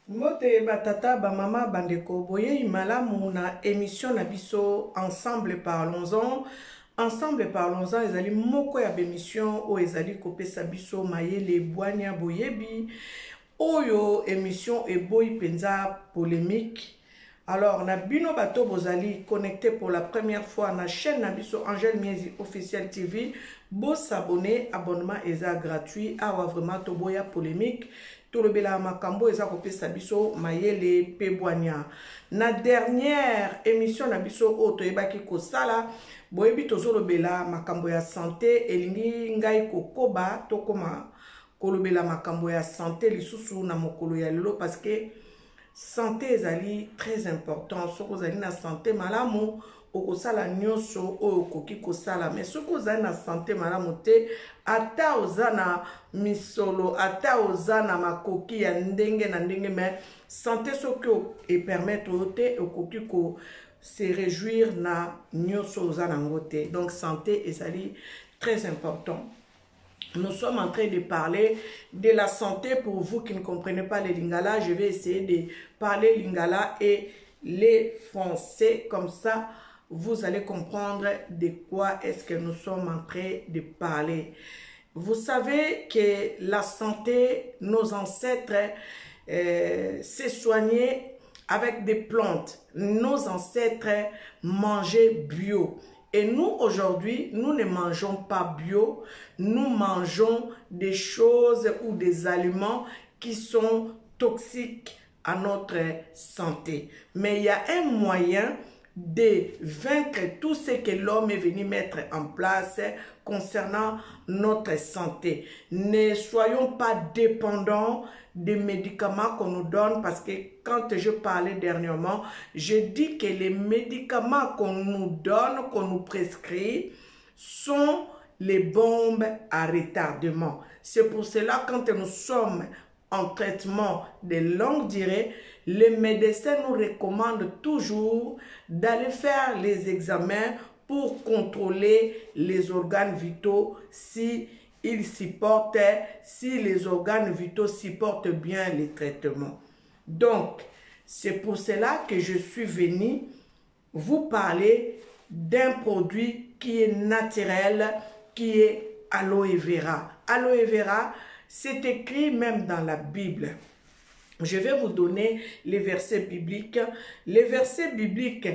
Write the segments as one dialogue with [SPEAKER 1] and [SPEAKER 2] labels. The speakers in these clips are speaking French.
[SPEAKER 1] Mbote batata ba mama bandeko boye malamu na émission na biso ensemble parlons-en. Ensemble parlons-en ezali moko ya émission o ezali kopesa biso mayele bwania boyebi oyo émission eboyi penza polémique. Alors na bino bato bozali connecté pour la première fois na chaîne na biso Angel Miezi officiel TV, bo s'abonner, abonnement eza gratuit awa vraiment toboya polémique. Tout le bela makambo eza kopesa biso mayele pe bwania. Na dernière émission na biso oto ebaki kosala boyebi tozolo bela makambo ya santé elingi ngai kokoba tokoma kolobela makambo ya santé lisusu na mokolo ya lelo parce que santé ezali très important. Soko ozali na santé malamu okosala nyonso oyo okoki kosala, mais soko ozali na santé malamu te ata oza na misolo ata oza na makoki ya ndenge na ndenge, mais santé soki epermettre oyo te okoki ko se réjouir na nyonso oza nango te. Donc santé ezali très important. Nous sommes en train de parler de la santé. Pour vous qui ne comprenez pas les lingala, je vais essayer de parler lingala et les français. Comme ça, vous allez comprendre de quoi est-ce que nous sommes en train de parler. Vous savez que la santé, nos ancêtres s'est soigné avec des plantes. Nos ancêtres mangeaient bio. Et nous, aujourd'hui, nous ne mangeons pas bio, nous mangeons des choses ou des aliments qui sont toxiques à notre santé. Mais il y a un moyen de vaincre tout ce que l'homme est venu mettre en place concernant notre santé. Ne soyons pas dépendants des médicaments qu'on nous donne, parce que quand je parlais dernièrement, je dis que les médicaments qu'on nous donne, qu'on nous prescrit, sont les bombes à retardement. C'est pour cela quand nous sommes en traitement de longue durée, les médecins nous recommandent toujours d'aller faire les examens pour contrôler les organes vitaux si les organes vitaux supportent bien les traitements. Donc, c'est pour cela que je suis venu vous parler d'un produit qui est naturel, qui est aloe vera. Aloe vera, c'est écrit même dans la Bible. Je vais vous donner les versets bibliques. Les versets bibliques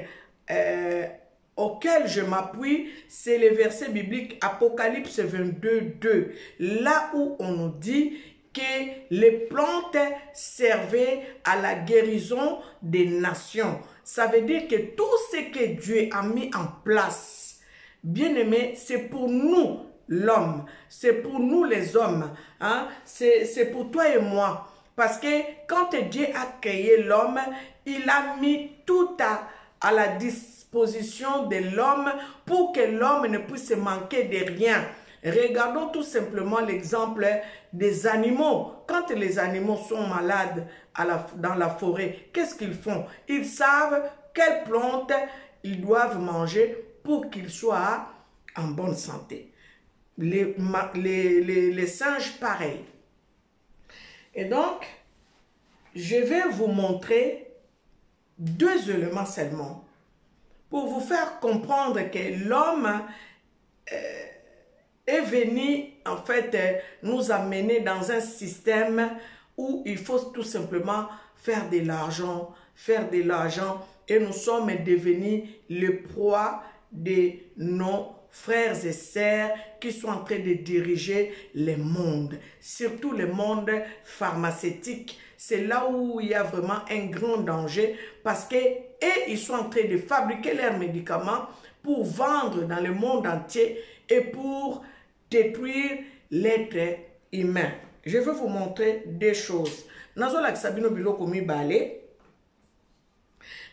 [SPEAKER 1] auquel je m'appuie, c'est le verset biblique Apocalypse 22, 2. Là où on nous dit que les plantes servaient à la guérison des nations. Ça veut dire que tout ce que Dieu a mis en place, bien aimé, c'est pour nous, l'homme. C'est pour nous les hommes. Hein? C'est pour toi et moi. Parce que quand Dieu a créé l'homme, il a mis tout à la disposition de l'homme pour que l'homme ne puisse manquer de rien. Regardons tout simplement l'exemple des animaux. Quand les animaux sont malades dans la forêt, qu'est-ce qu'ils font? Ils savent quelles plantes ils doivent manger pour qu'ils soient en bonne santé. Les singes, pareil. Et donc, je vais vous montrer deux éléments seulement pour vous faire comprendre que l'homme est venu en fait nous amener dans un système où il faut tout simplement faire de l'argent, et nous sommes devenus le proie de nos frères et sœurs qui sont en train de diriger le monde, surtout le monde pharmaceutique. C'est là où il y a vraiment un grand danger parce que ils sont en train de fabriquer leurs médicaments pour vendre dans le monde entier et pour détruire l'être humain. Je vais vous montrer deux choses. Nazo laksabino biloko mibale.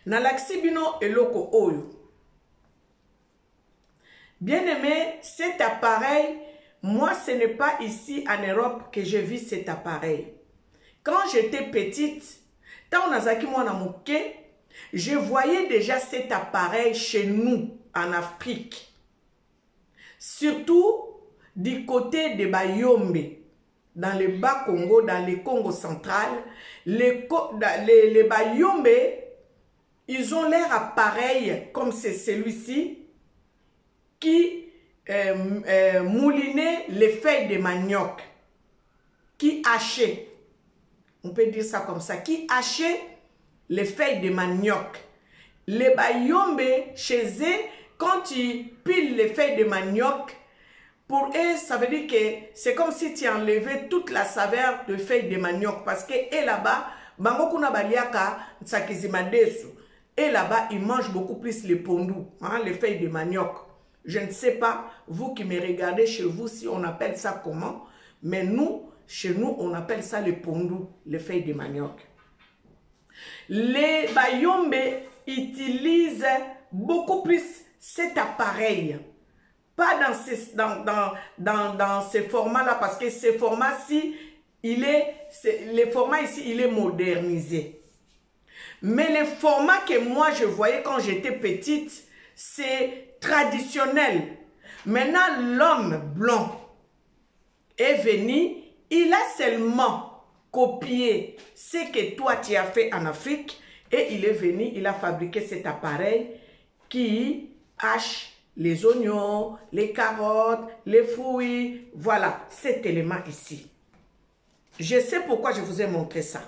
[SPEAKER 1] Na laksibino eloko oyo. Bien aimé, cet appareil, moi ce n'est pas ici en Europe que j'ai vu cet appareil. Quand j'étais petite, je voyais déjà cet appareil chez nous en Afrique. Surtout du côté de Bayombe. dans le bas Congo, dans le Congo central, les Bayombe, ils ont l'air appareils comme c'est celui-ci qui moulinait les feuilles de manioc, qui hachait, on peut dire ça comme ça, qui hachait les feuilles de manioc. Les Bayombe, chez eux, quand ils pilent les feuilles de manioc, pour eux, ça veut dire que c'est comme si tu enlevais toute la saveur de feuilles de manioc. Parce que et là-bas, et là-bas, ils mangent beaucoup plus les pondous, hein, les feuilles de manioc. Je ne sais pas, vous qui me regardez chez vous, si on appelle ça comment. Mais nous, chez nous, on appelle ça les pondous, les feuilles de manioc. Les Bayombe utilisent beaucoup plus cet appareil. Pas dans ces formats-là, parce que ce format-ci, le format ici, il est modernisé. Mais le format que moi, je voyais quand j'étais petite, c'est traditionnel. Maintenant, l'homme blanc est venu, il a seulement copié ce que toi, tu as fait en Afrique, et il est venu, il a fabriqué cet appareil qui hache les oignons, les carottes, les fruits. Voilà, cet élément ici. Je sais pourquoi je vous ai montré ça.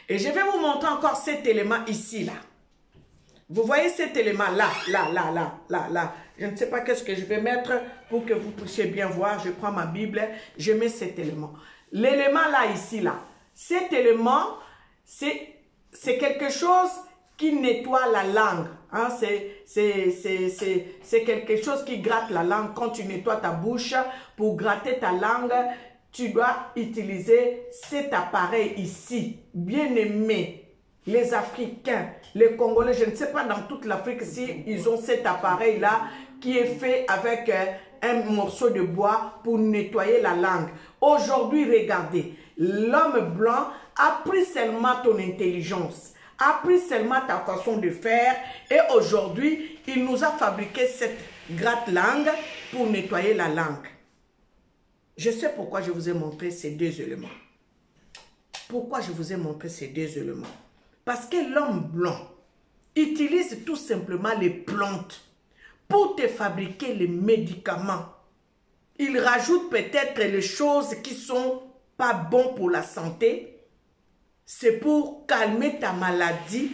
[SPEAKER 1] Et je vais vous montrer encore cet élément ici, là. Vous voyez cet élément là, là. Je ne sais pas qu'est-ce que je vais mettre pour que vous puissiez bien voir. Je prends ma Bible, je mets cet élément. L'élément là, ici, là. Cet élément, c'est quelque chose qui nettoie la langue. Hein? C'est quelque chose qui gratte la langue. Quand tu nettoies ta bouche, pour gratter ta langue, tu dois utiliser cet appareil ici. Bien aimé. Les Africains, les Congolais, je ne sais pas dans toute l'Afrique si ils ont cet appareil-là qui est fait avec un morceau de bois pour nettoyer la langue. Aujourd'hui, regardez, l'homme blanc a pris seulement ton intelligence, a pris seulement ta façon de faire et aujourd'hui, il nous a fabriqué cette gratte-langue pour nettoyer la langue. Je sais pourquoi je vous ai montré ces deux éléments. Pourquoi je vous ai montré ces deux éléments? Parce que l'homme blanc utilise tout simplement les plantes pour te fabriquer les médicaments. Il rajoute peut-être les choses qui sont pas bonnes pour la santé. C'est pour calmer ta maladie,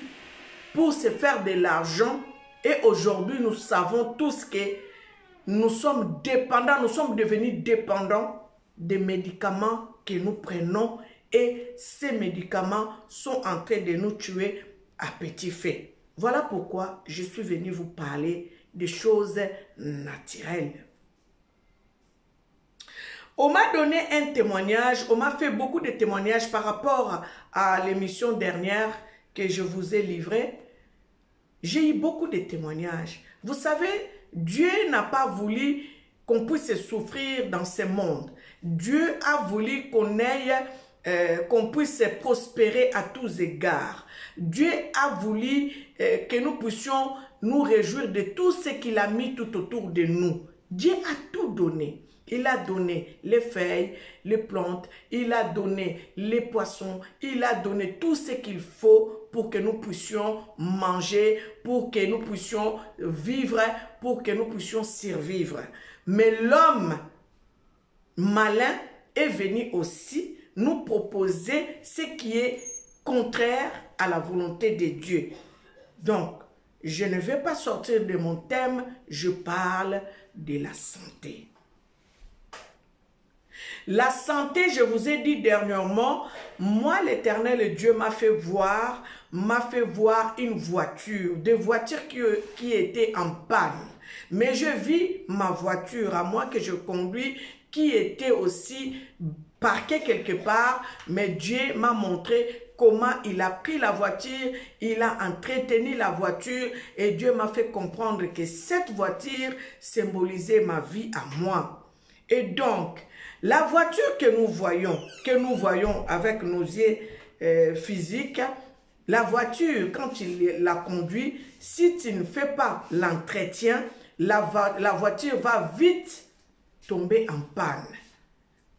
[SPEAKER 1] pour se faire de l'argent. Et aujourd'hui, nous savons tous que nous sommes dépendants, nous sommes devenus dépendants des médicaments que nous prenons. Et ces médicaments sont en train de nous tuer à petit feu. Voilà pourquoi je suis venu vous parler des choses naturelles. On m'a donné un témoignage, on m'a fait beaucoup de témoignages par rapport à l'émission dernière que je vous ai livrée. J'ai eu beaucoup de témoignages. Vous savez, Dieu n'a pas voulu qu'on puisse souffrir dans ce monde. Dieu a voulu qu'on ait... qu'on puisse prospérer à tous égards. Dieu a voulu que nous puissions nous réjouir de tout ce qu'il a mis tout autour de nous. Dieu a tout donné. Il a donné les feuilles, les plantes, il a donné les poissons, il a donné tout ce qu'il faut pour que nous puissions manger, pour que nous puissions vivre, pour que nous puissions survivre. Mais l'homme malin est venu aussi nous proposer ce qui est contraire à la volonté de Dieu. Donc, je ne vais pas sortir de mon thème, je parle de la santé. La santé, je vous ai dit dernièrement, moi l'Éternel Dieu m'a fait voir une voiture, des voitures qui étaient en panne. Mais je vis ma voiture à moi que je conduis qui était aussi parquée quelque part, mais Dieu m'a montré comment il a pris la voiture, il a entretenu la voiture et Dieu m'a fait comprendre que cette voiture symbolisait ma vie à moi. Et donc, la voiture que nous voyons avec nos yeux physiques, la voiture, quand il la conduit, si tu ne fais pas l'entretien, la voiture va vite tomber en panne.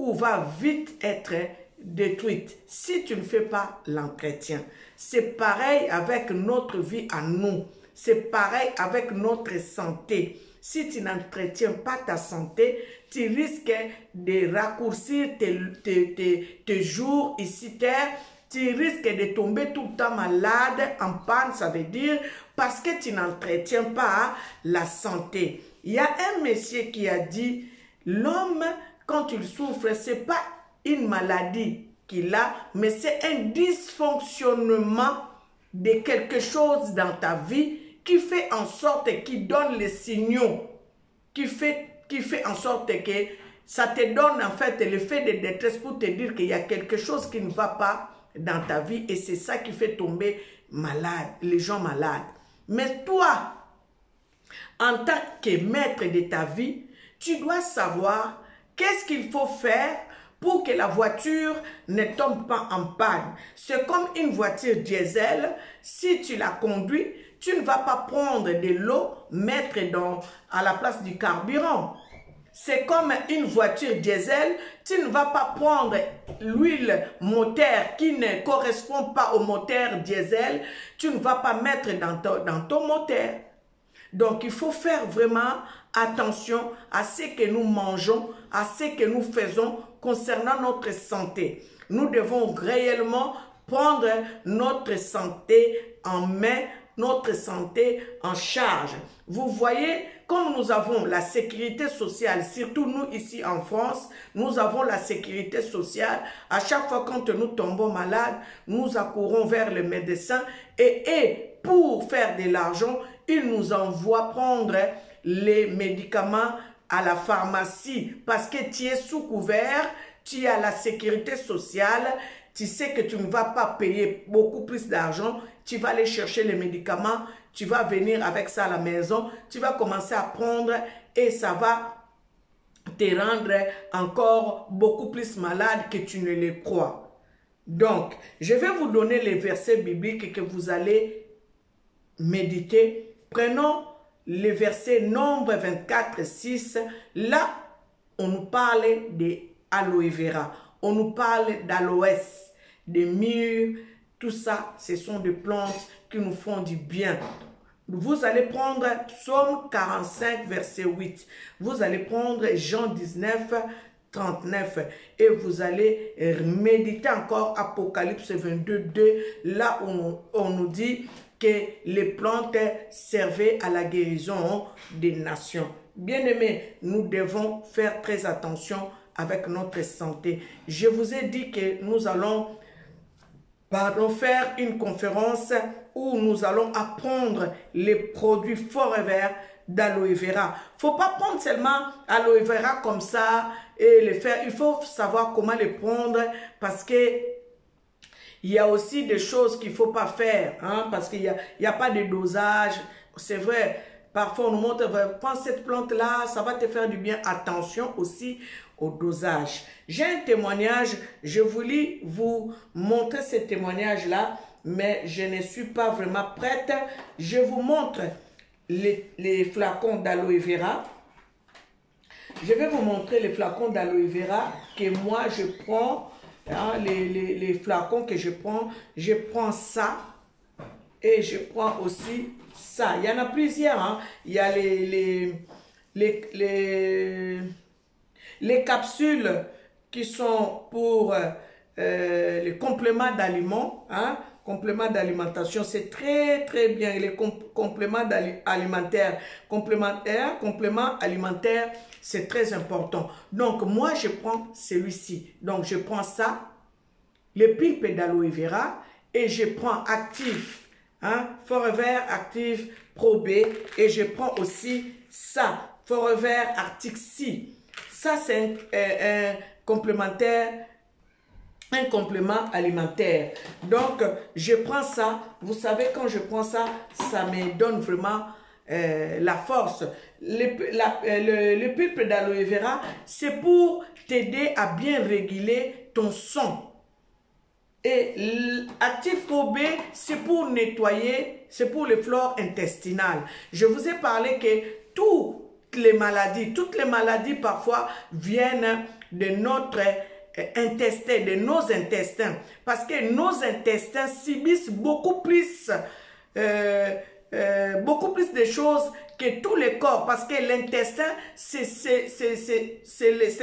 [SPEAKER 1] ou va vite être détruite si tu ne fais pas l'entretien. C'est pareil avec notre vie à nous. C'est pareil avec notre santé. Si tu n'entretiens pas ta santé, tu risques de raccourcir tes jours ici terre. Tu risques de tomber tout le temps malade, en panne, ça veut dire, parce que tu n'entretiens pas la santé. Il y a un monsieur qui a dit, l'homme, quand il souffre, ce n'est pas une maladie qu'il a, mais c'est un dysfonctionnement de quelque chose dans ta vie qui fait en sorte, qui donne les signaux, qui fait en sorte que ça te donne en fait l'effet de détresse pour te dire qu'il y a quelque chose qui ne va pas dans ta vie et c'est ça qui fait tomber malade, les gens malades. Mais toi, en tant que maître de ta vie, tu dois savoir qu'est-ce qu'il faut faire pour que la voiture ne tombe pas en panne. C'est comme une voiture diesel, si tu la conduis, tu ne vas pas prendre de l'eau, mettre à la place du carburant. C'est comme une voiture diesel, tu ne vas pas prendre l'huile moteur qui ne correspond pas au moteur diesel, tu ne vas pas mettre dans ton moteur. Donc il faut faire vraiment attention à ce que nous mangeons, à ce que nous faisons concernant notre santé. Nous devons réellement prendre notre santé en main, notre santé en charge. Vous voyez, comme nous avons la sécurité sociale, surtout nous ici en France, nous avons la sécurité sociale. À chaque fois quand nous tombons malades, nous accourons vers le médecin et pour faire de l'argent, il nous envoie prendre les médicaments à la pharmacie parce que tu es sous couvert, tu as la sécurité sociale, tu sais que tu ne vas pas payer beaucoup plus d'argent, tu vas aller chercher les médicaments, tu vas venir avec ça à la maison, tu vas commencer à prendre et ça va te rendre encore beaucoup plus malade que tu ne le crois. Donc, je vais vous donner les versets bibliques que vous allez méditer. Prenons le verset Nombre 24, 6. Là, on nous parle de aloe vera. On nous parle d'aloès, de mûres. Tout ça, ce sont des plantes qui nous font du bien. Vous allez prendre Psaume 45, verset 8. Vous allez prendre Jean 19, 39. Et vous allez méditer encore Apocalypse 22, 2. Là où on nous dit que les plantes servaient à la guérison des nations. Bien-aimés, nous devons faire très attention avec notre santé. Je vous ai dit que nous allons faire une conférence où nous allons apprendre les produits Forever d'aloe vera. Il ne faut pas prendre seulement aloe vera comme ça et les faire. Il faut savoir comment les prendre parce que il y a aussi des choses qu'il ne faut pas faire, hein, parce qu'il n'y a pas de dosage. C'est vrai, parfois on nous montre, prends cette plante-là, ça va te faire du bien. Attention aussi au dosage. J'ai un témoignage, je voulais vous montrer ce témoignage-là, mais je ne suis pas vraiment prête. Je vous montre les flacons d'aloe vera. Je vais vous montrer les flacons d'aloe vera que moi je prends. Hein, les flacons que je prends ça et je prends aussi ça. Il y en a plusieurs. Hein. Il y a les capsules qui sont pour les compléments d'aliments. Hein. Compléments d'alimentation, c'est très très bien. Les compléments alimentaires, compléments alimentaires, c'est très important. Donc moi je prends celui-ci. Donc je prends ça, le pulpe d'aloe vera, et je prends Active, hein, Forever Active Pro B, et je prends aussi ça, Forever Arctic Sea. Ça c'est un complémentaire. Un complément alimentaire. Donc, je prends ça. Vous savez, quand je prends ça, ça me donne vraiment la force. Le pulpe d'aloe vera, c'est pour t'aider à bien réguler ton sang. Et l'Active Pro B, c'est pour nettoyer, c'est pour les flores intestinales. Je vous ai parlé que toutes les maladies parfois viennent de notre intestin, de nos intestins. Parce que nos intestins subissent beaucoup plus de choses que tous les corps, parce que l'intestin, c'est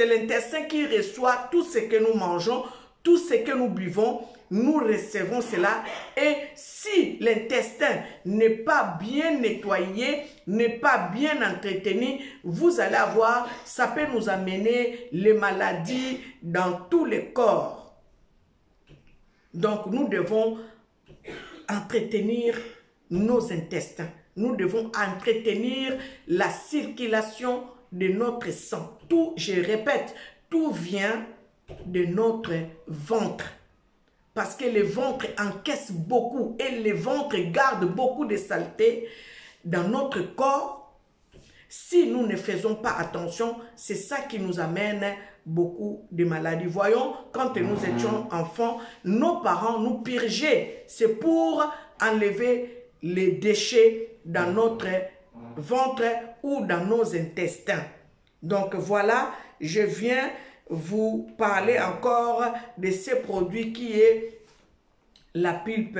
[SPEAKER 1] l'intestin qui reçoit tout ce que nous mangeons, tout ce que nous buvons, nous recevons cela. Et si l'intestin n'est pas bien nettoyé, n'est pas bien entretenu, vous allez avoir, ça peut nous amener les maladies dans tous les corps. Donc nous devons entretenir nos intestins. Nous devons entretenir la circulation de notre sang. Tout, je répète, tout vient de notre ventre. Parce que le ventre encaisse beaucoup et le ventre garde beaucoup de saleté dans notre corps. Si nous ne faisons pas attention, c'est ça qui nous amène beaucoup de maladies. Voyons, quand nous étions enfants, nos parents nous purgeaient. C'est pour enlever les déchets dans notre ventre ou dans nos intestins. Donc voilà, je viens vous parler encore de ce produit qui est la pulpe,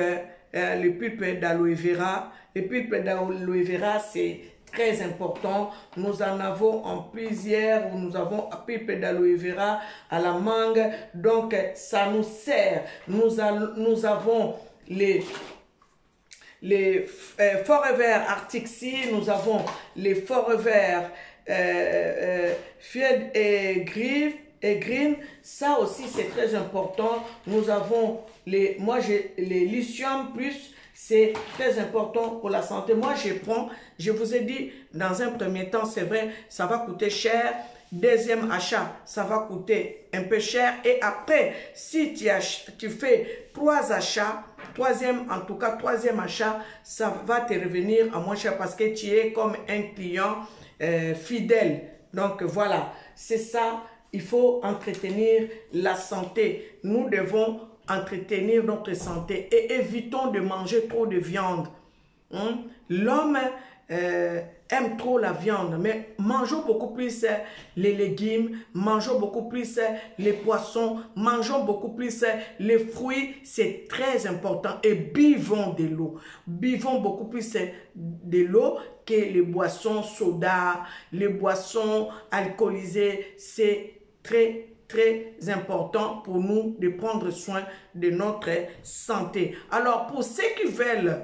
[SPEAKER 1] le pulpe d'aloe vera. Le pulpe d'aloe vera, c'est très important. Nous en avons en plusieurs. Nous avons un pulpe d'aloe vera à la mangue. Donc, ça nous sert. Nous avons les Forever Arctic Sea. Nous avons les Forever Fied et Green. Ça aussi, c'est très important. Nous avons les lithium plus. C'est très important pour la santé. Moi, je vous ai dit, dans un premier temps, c'est vrai, ça va coûter cher. Deuxième achat, ça va coûter un peu cher. Et après, si tu fais 3 achats, troisième achat, ça va te revenir à moins cher parce que tu es comme un client fidèle. Donc, voilà, c'est ça. Il faut entretenir la santé. Nous devons entretenir notre santé et évitons de manger trop de viande. L'homme aime trop la viande, mais mangeons beaucoup plus les légumes, mangeons beaucoup plus les poissons, mangeons beaucoup plus les fruits, c'est très important. Et buvons de l'eau. Buvons beaucoup plus de l'eau que les boissons soda, les boissons alcoolisées. C'est très important pour nous de prendre soin de notre santé. Alors, pour ceux qui veulent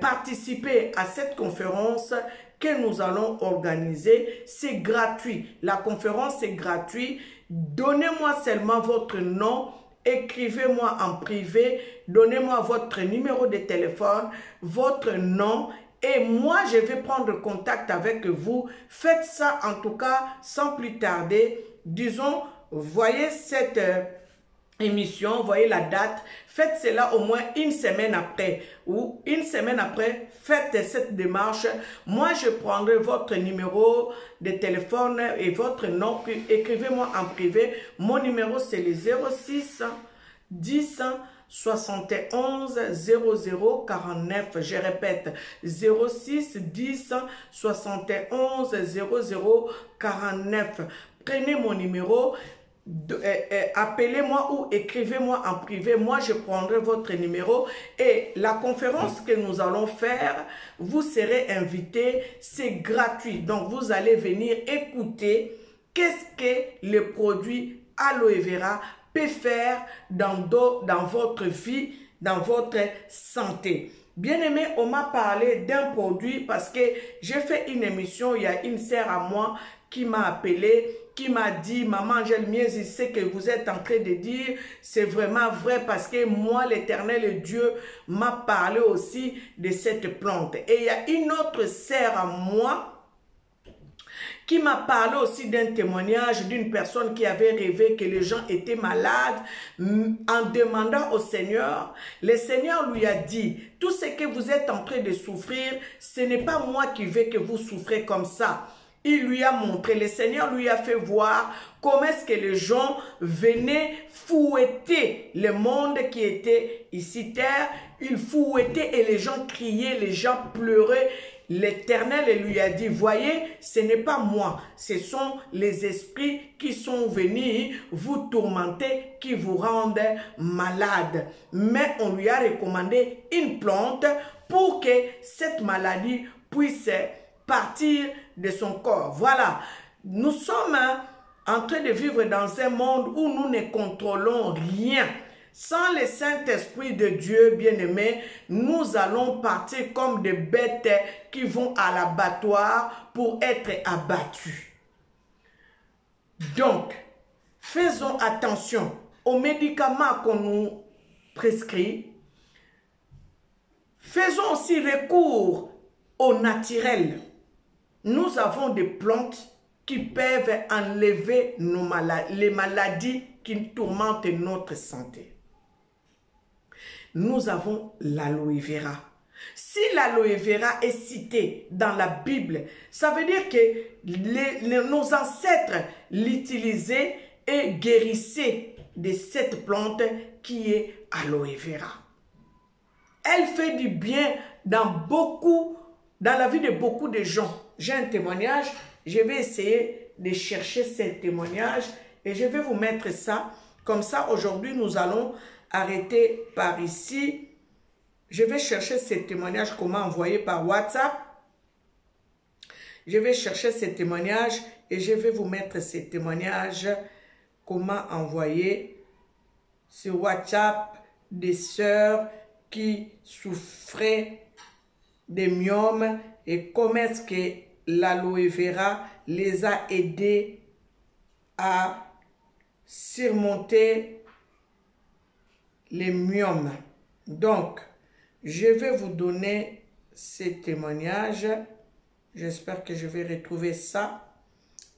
[SPEAKER 1] participer à cette conférence que nous allons organiser, c'est gratuit. La conférence est gratuite. Donnez-moi seulement votre nom, écrivez-moi en privé, donnez-moi votre numéro de téléphone, votre nom, et moi je vais prendre contact avec vous. Faites ça en tout cas sans plus tarder. Disons, voyez cette émission, voyez la date, faites cela au moins une semaine après ou une semaine après, faites cette démarche. Moi, je prendrai votre numéro de téléphone et votre nom, puis écrivez-moi en privé. Mon numéro, c'est le 06 10 71 00 49. Je répète, 06 10 71 00 49. Prenez mon numéro, appelez-moi ou écrivez-moi en privé. Moi, je prendrai votre numéro et la conférence que nous allons faire, vous serez invité. C'est gratuit. Donc, vous allez venir écouter qu'est-ce que le produit aloe vera peut faire dans votre vie, dans votre santé. Bien aimé, on m'a parlé d'un produit parce que j'ai fait une émission, il y a une sœur à moi qui m'a appelé, qui m'a dit, maman Angèle Miez, je sais que vous êtes en train de dire, c'est vraiment vrai parce que moi, l'Éternel Dieu m'a parlé aussi de cette plante. Et il y a une autre sœur à moi qui m'a parlé aussi d'un témoignage d'une personne qui avait rêvé que les gens étaient malades. En demandant au Seigneur, le Seigneur lui a dit, tout ce que vous êtes en train de souffrir, ce n'est pas moi qui veux que vous souffrez comme ça. Il lui a montré, le Seigneur lui a fait voir comment est-ce que les gens venaient fouetter le monde qui était ici terre. Ils fouettaient et les gens criaient, les gens pleuraient. l'Éternel lui a dit, voyez, ce n'est pas moi, ce sont les esprits qui sont venus vous tourmenter, qui vous rendent malade. Mais on lui a recommandé une plante pour que cette maladie puisse partir de son corps. Voilà, nous sommes en train de vivre dans un monde où nous ne contrôlons rien. Sans le Saint-Esprit de Dieu, bien-aimé, nous allons partir comme des bêtes qui vont à l'abattoir pour être abattus. Donc, faisons attention aux médicaments qu'on nous prescrit. Faisons aussi recours au naturel. Nous avons des plantes qui peuvent enlever les maladies qui tourmentent notre santé. Nous avons l'aloe vera. Si l'aloe vera est cité dans la Bible, ça veut dire que nos ancêtres l'utilisaient et guérissaient de cette plante qui est aloe vera. Elle fait du bien dans la vie de beaucoup de gens. J'ai un témoignage, je vais essayer de chercher ce témoignage et je vais vous mettre ça. Comme ça, aujourd'hui, nous allons arrêter par ici. Je vais chercher ce témoignage, comment envoyer par WhatsApp. Je vais chercher ce témoignage et je vais vous mettre ce témoignage, comment envoyer sur WhatsApp des sœurs qui souffraient des myomes et comment est-ce que l'aloe vera les a aidés à surmonter les myomes. Donc, je vais vous donner ces témoignages. J'espère que je vais retrouver ça.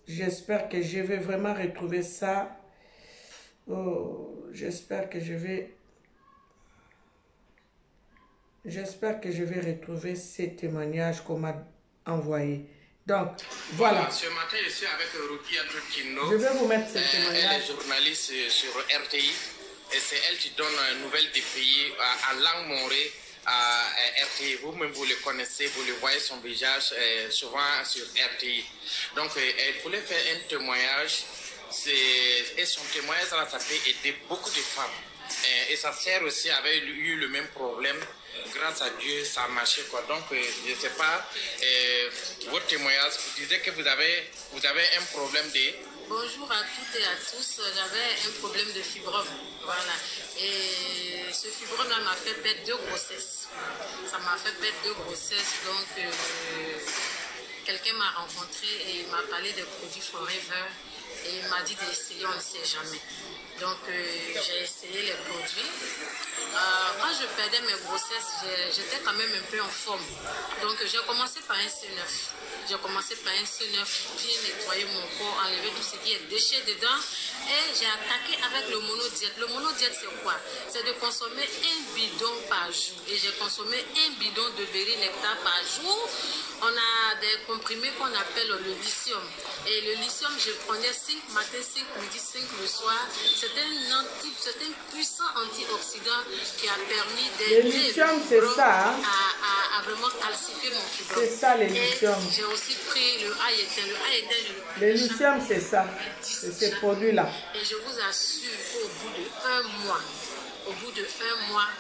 [SPEAKER 1] J'espère que je vais vraiment retrouver ça. Oh, j'espère que je vais retrouver ces témoignages qu'on m'a envoyés. Donc, voilà.
[SPEAKER 2] Ce matin, je suis avec Rukia Trukino.
[SPEAKER 1] Je vais vous mettre ces témoignages.
[SPEAKER 2] Elle est journaliste sur RTI. Et c'est elle qui donne nouvelles des pays en langue morée à RTI. Vous-même, vous le connaissez, vous le voyez son visage souvent sur RTI. Donc, elle voulait faire un témoignage. Et son témoignage, ça peut aider beaucoup de femmes. Et sa sœur aussi avait eu le même problème. Grâce à Dieu, ça a marché, quoi. Donc, je ne sais pas, votre témoignage, vous disiez que vous avez un problème de...
[SPEAKER 3] Bonjour à toutes et à tous. J'avais un problème de fibrome. Voilà. Et ce fibrome-là m'a fait perdre 2 grossesses. Ça m'a fait perdre 2 grossesses. Donc, quelqu'un m'a rencontré et il m'a parlé des produits Forever. Et il m'a dit d'essayer, on ne sait jamais. Donc, j'ai essayé les produits. Quand je perdais mes grossesses, j'étais quand même un peu en forme. Donc, j'ai commencé par un C9. J'ai commencé par un C9, bien nettoyer mon corps, enlever tout ce qui est déchets dedans. Et j'ai attaqué avec le monodiète. Le monodiète, c'est quoi? C'est de consommer 1 bidon par jour. Et j'ai consommé 1 bidon de berry nectar par jour. On a des comprimés qu'on appelle le lithium. Et le lithium, je prenais 5 matin, 5 midi, 5 le soir. C'est un puissant antioxydant qui a permis d'aider
[SPEAKER 1] le lithium, c'est ça, hein?
[SPEAKER 3] à vraiment calcifier mon fibrome.
[SPEAKER 1] C'est ça, le lithium.
[SPEAKER 3] J'ai aussi pris le aïetin.
[SPEAKER 1] Le lithium, c'est ça. C'est ces produits-là.
[SPEAKER 3] Et je vous assure qu'au bout de 1 mois,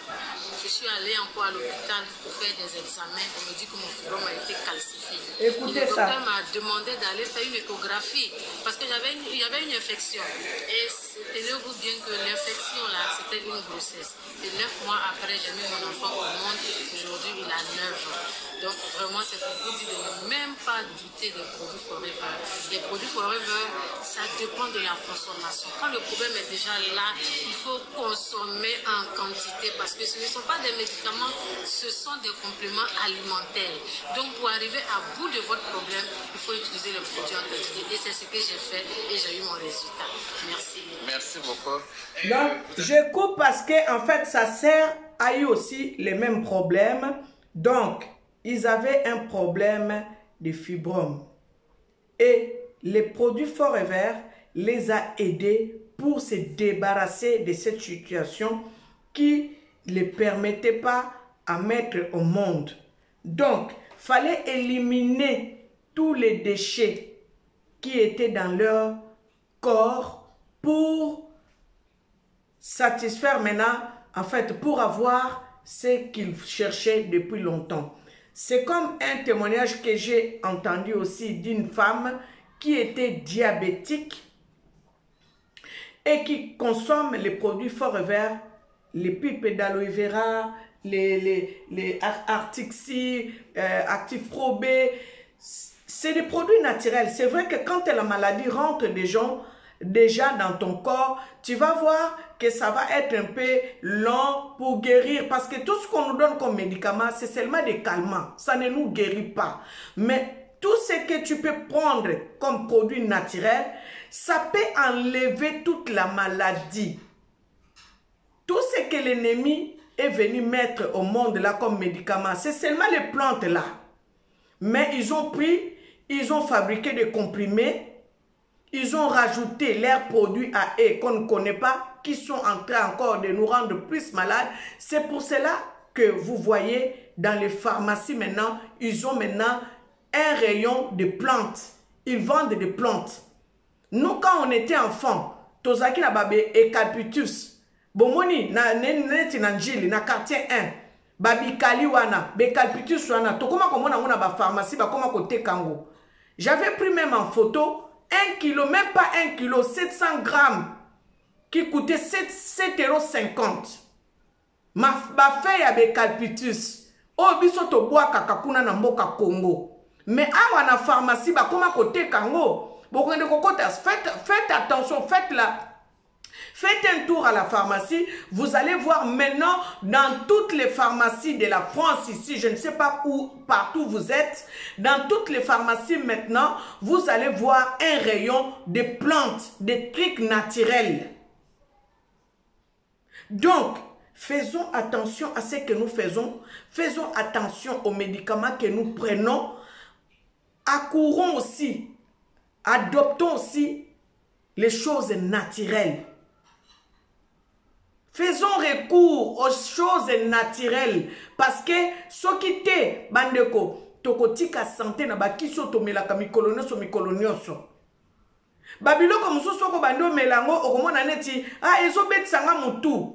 [SPEAKER 3] je suis allée encore à l'hôpital pour faire des examens. On me dit que mon fibrome a été calcifié.
[SPEAKER 1] Écoutez,
[SPEAKER 3] le docteur
[SPEAKER 1] ça
[SPEAKER 3] m'a demandé d'aller faire une échographie parce qu'il y avait une infection. Et tenez-vous bien que l'infection là, c'était une grossesse. Et 9 mois après, j'ai mis mon enfant au monde. Aujourd'hui, il a 9 ans. Donc vraiment, c'est pour vous dire de ne même pas douter des produits Forever. Les produits Forever, ça dépend de la consommation. Quand le problème est déjà là, il faut consommer en quantité parce que ce ne sont pas des médicaments, ce sont des compléments alimentaires. Donc pour arriver à bout de votre problème, il faut utiliser les produits en quantité. Et c'est ce que j'ai fait et j'ai eu mon résultat. Merci.
[SPEAKER 2] Merci beaucoup.
[SPEAKER 1] Donc, je coupe parce que en fait, sa sœur a eu aussi les mêmes problèmes. Donc, ils avaient un problème de fibrome. Et les produits Forever les a aidés pour se débarrasser de cette situation qui ne les permettait pas à mettre au monde. Donc, fallait éliminer tous les déchets qui étaient dans leur corps pour satisfaire maintenant, en fait, pour avoir ce qu'ils cherchaient depuis longtemps. C'est comme un témoignage que j'ai entendu aussi d'une femme qui était diabétique et qui consomme les produits Forever, les pipes d'aloe vera, les Artixi, Actifro B. C'est des produits naturels. C'est vrai que quand la maladie rentre déjà dans ton corps, tu vas voir que ça va être un peu long pour guérir. Parce que tout ce qu'on nous donne comme médicament, c'est seulement des calmants. Ça ne nous guérit pas. Mais tout ce que tu peux prendre comme produit naturel, ça peut enlever toute la maladie. Tout ce que l'ennemi est venu mettre au monde là comme médicament, c'est seulement les plantes là. Mais ils ont pris, ils ont fabriqué des comprimés, ils ont rajouté leurs produits à eux qu'on ne connaît pas, qui sont en train encore de nous rendre plus malades. C'est pour cela que vous voyez dans les pharmacies maintenant, ils ont maintenant un rayon de plantes. Ils vendent des plantes. Nous, quand on était enfants, tozaki na babe eucalyptus. Bomoni na neti na njili na quartier 1. Babi kali wana, eucalyptus wana. Tokoma komona ngona ba pharmacie ba koma kote kango. J'avais pris même en photo 1 kilo, même pas 1 kilo, 700 grammes qui coûtait 7,50 €. Ma feuille à eucalyptus. Oh biso to bois kakakuna na mboka Congo. Mais awa na pharmacie ba koma kote kango. Faites attention, faites un tour à la pharmacie. Vous allez voir maintenant dans toutes les pharmacies de la France ici, je ne sais pas où, partout vous êtes, dans toutes les pharmacies maintenant, vous allez voir un rayon de plantes, des trucs naturels. Donc, faisons attention à ce que nous faisons. Faisons attention aux médicaments que nous prenons. Accourons aussi. Adoptons aussi les choses naturelles. Faisons recours aux choses naturelles. Parce que ce qui te bandeko, tokotika santé na bakiso to melaka mikolonioso mikolonioso. Babilo comme soko bando melango okomona neti ezobetsanga mutu.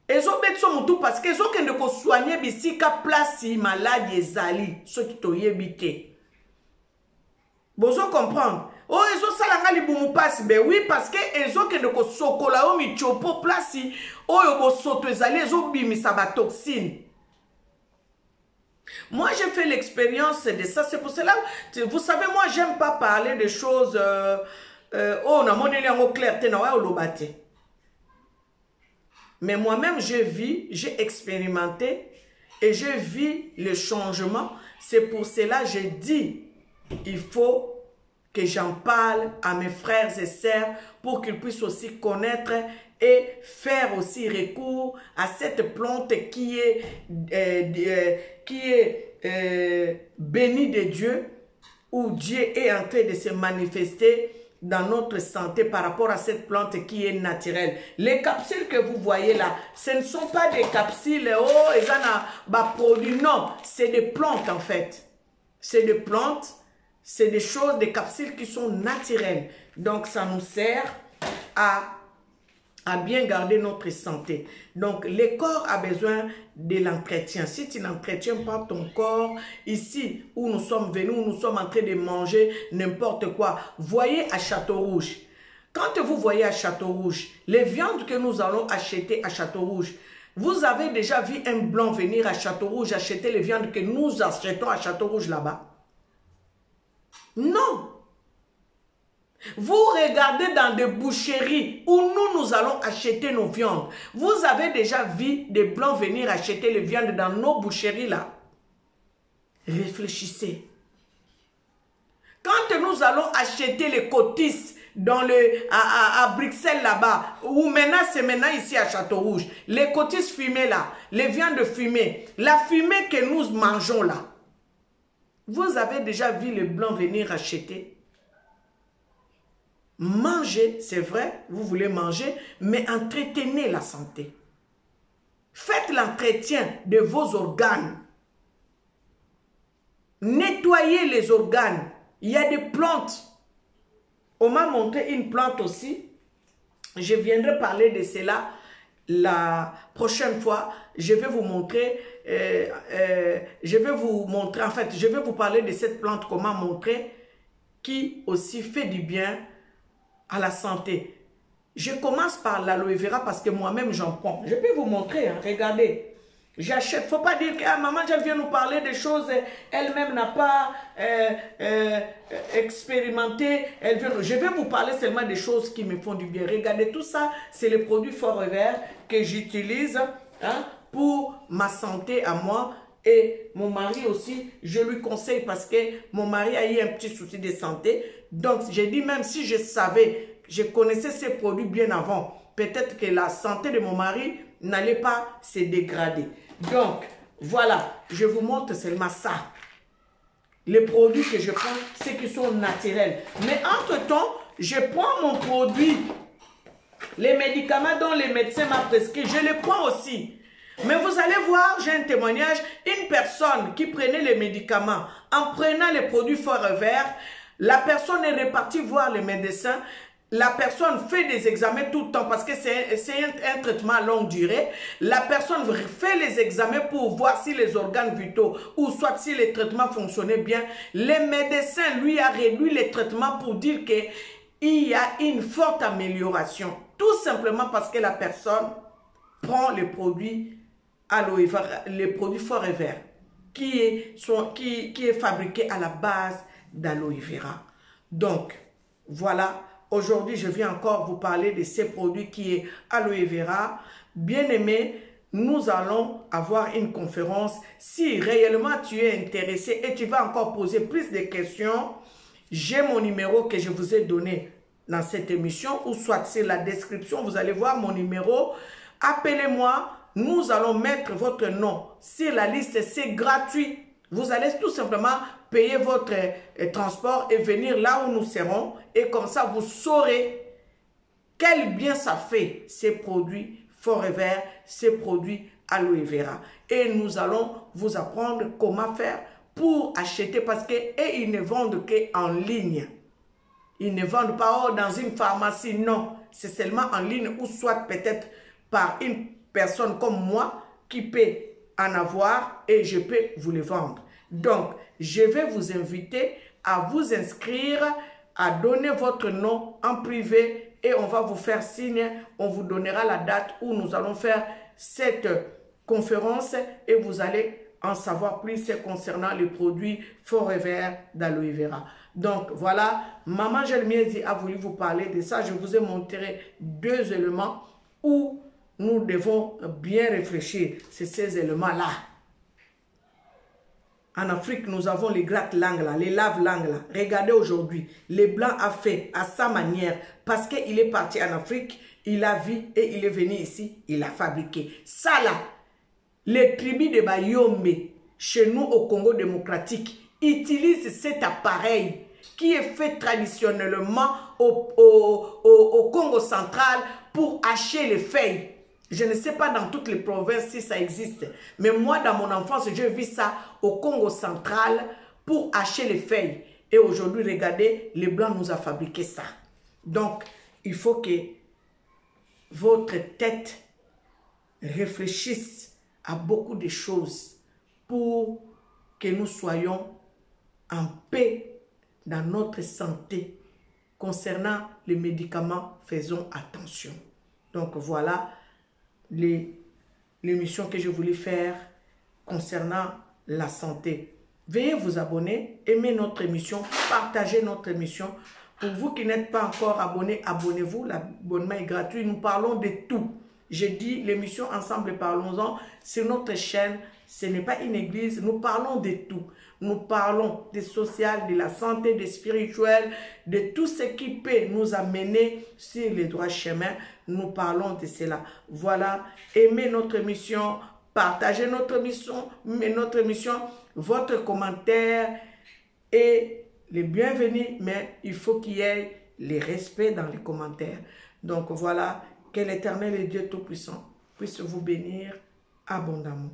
[SPEAKER 1] Ezobetso mutu parce que ezokende ko soigner bisika place malade ezali, ce qui toyebi te. Bozo comprendre. Oh, ezo salanga libumu passe. Ben oui, parce que ezo kende ko sokola o mi chopo place. Oh, yo bo soto ezali ezo bimisa ba toxine. Moi, j'ai fait l'expérience de ça. C'est pour cela, vous savez, moi, j'aime pas parler de choses. Oh, na moneli en clarté na wa olobate. Mais moi-même, j'ai expérimenté et je vis le changement. C'est pour cela que j'ai dit. Il faut que j'en parle à mes frères et sœurs pour qu'ils puissent aussi connaître et faire aussi recours à cette plante qui est bénie de Dieu, où Dieu est en train de se manifester dans notre santé par rapport à cette plante qui est naturelle. Les capsules que vous voyez là, ce ne sont pas des capsules, oh, ils ont un produit, non, c'est des plantes en fait. C'est des plantes. C'est des choses, des capsules qui sont naturelles. Donc, ça nous sert à bien garder notre santé. Donc, le corps a besoin de l'entretien. Si tu n'entretiens pas ton corps, ici où nous sommes venus, où nous sommes en train de manger n'importe quoi, voyez à Château-Rouge. Quand vous voyez à Château-Rouge, les viandes que nous allons acheter à Château-Rouge, vous avez déjà vu un blanc venir à Château-Rouge acheter les viandes que nous achetons à Château-Rouge là-bas? Non. Vous regardez dans des boucheries où nous allons acheter nos viandes. Vous avez déjà vu des blancs venir acheter les viandes dans nos boucheries là. Réfléchissez. Quand nous allons acheter les cotisses à Bruxelles là-bas, ou maintenant c'est maintenant ici à Château-Rouge, les cotisses fumées là, les viandes fumées, la fumée que nous mangeons là. Vous avez déjà vu les blancs venir acheter? Mangez, c'est vrai, vous voulez manger, mais entretenez la santé. Faites l'entretien de vos organes. nettoyer les organes. Il y a des plantes. On m'a montré une plante aussi. Je viendrai parler de cela la prochaine fois. Je vais vous montrer, en fait, je vais vous parler de cette plante qu'on m'a montré qui aussi fait du bien à la santé. Je commence par l'aloe vera parce que moi-même j'en prends. Je peux vous montrer, hein, regardez. J'achète. Il ne faut pas dire que ah, maman, elle vient nous parler des choses, elle-même n'a pas expérimenté. Je vais vous parler seulement des choses qui me font du bien. Regardez, tout ça, c'est les produits Forever que j'utilise hein, pour ma santé à moi. Et mon mari aussi, je lui conseille parce que mon mari a eu un petit souci de santé. Donc, j'ai dit même si je savais, je connaissais ces produits bien avant, peut-être que la santé de mon mari n'allait pas se dégrader. Donc, voilà, je vous montre seulement ça. Les produits que je prends, c'est qui sont naturels. Mais entre-temps, je prends mon produit, les médicaments dont les médecins m'ont prescrit, je les prends aussi. Mais vous allez voir, j'ai un témoignage, une personne qui prenait les médicaments, en prenant les produits Forever, la personne est repartie voir le médecin. La personne fait des examens tout le temps parce que c'est un traitement à longue durée. La personne fait les examens pour voir si les organes vitaux ou soit si les traitements fonctionnaient bien. Le médecin lui a réduit les traitements pour dire qu'il y a une forte amélioration. Tout simplement parce que la personne prend les produits aloe vera, les produits Forever qui est fabriqué à la base d'aloe vera. Donc, voilà. Aujourd'hui, je viens encore vous parler de ces produits qui est aloe vera. Bien aimé, nous allons avoir une conférence. Si réellement tu es intéressé et tu vas encore poser plus de questions, j'ai mon numéro que je vous ai donné dans cette émission ou soit c'est la description. Vous allez voir mon numéro. Appelez-moi. Nous allons mettre votre nom sur la liste. C'est gratuit. Vous allez tout simplement payer votre transport et venir là où nous serons. Et comme ça, vous saurez quel bien ça fait, ces produits Forever, ces produits aloe vera. Et nous allons vous apprendre comment faire pour acheter. Parce qu'ils ne vendent qu'en ligne. Ils ne vendent pas dans une pharmacie, non. C'est seulement en ligne ou soit peut-être par une personne comme moi qui peut en avoir et je peux vous les vendre. Donc, je vais vous inviter à vous inscrire, à donner votre nom en privé et on va vous faire signe. On vous donnera la date où nous allons faire cette conférence et vous allez en savoir plus concernant les produits Forever d'aloe vera. Donc, voilà, Maman Gelmiezi a voulu vous parler de ça. Je vous ai montré 2 éléments où nous devons bien réfléchir. C'est ces éléments-là. En Afrique, nous avons les gratte-langues là, les lave-langues là. Regardez aujourd'hui, les Blancs a fait à sa manière parce qu'il est parti en Afrique, il a vu et il est venu ici, il a fabriqué. Ça là, les tribus de Bayombe, chez nous au Congo démocratique, utilisent cet appareil qui est fait traditionnellement au Congo central pour hacher les feuilles. Je ne sais pas dans toutes les provinces si ça existe. Mais moi, dans mon enfance, j'ai vu ça au Congo central pour hacher les feuilles. Et aujourd'hui, regardez, les Blancs nous ont fabriqué ça. Donc, il faut que votre tête réfléchisse à beaucoup de choses pour que nous soyons en paix dans notre santé. Concernant les médicaments, faisons attention. Donc, voilà l'émission que je voulais faire concernant la santé. Veuillez vous abonner, aimer notre émission, partager notre émission. Pour vous qui n'êtes pas encore abonnés, abonnez-vous. L'abonnement est gratuit. Nous parlons de tout. J'ai dit l'émission Ensemble Parlons-en sur notre chaîne. Ce n'est pas une église. Nous parlons de tout. Nous parlons des social, de la santé, des spirituels, de tout ce qui peut nous amener sur les droits chemins. Nous parlons de cela. Voilà. Aimez notre émission. Partagez notre émission. Votre commentaire est le bienvenu. Mais il faut qu'il y ait le respect dans les commentaires. Donc voilà. Que l'Éternel et Dieu Tout-Puissant puisse vous bénir abondamment.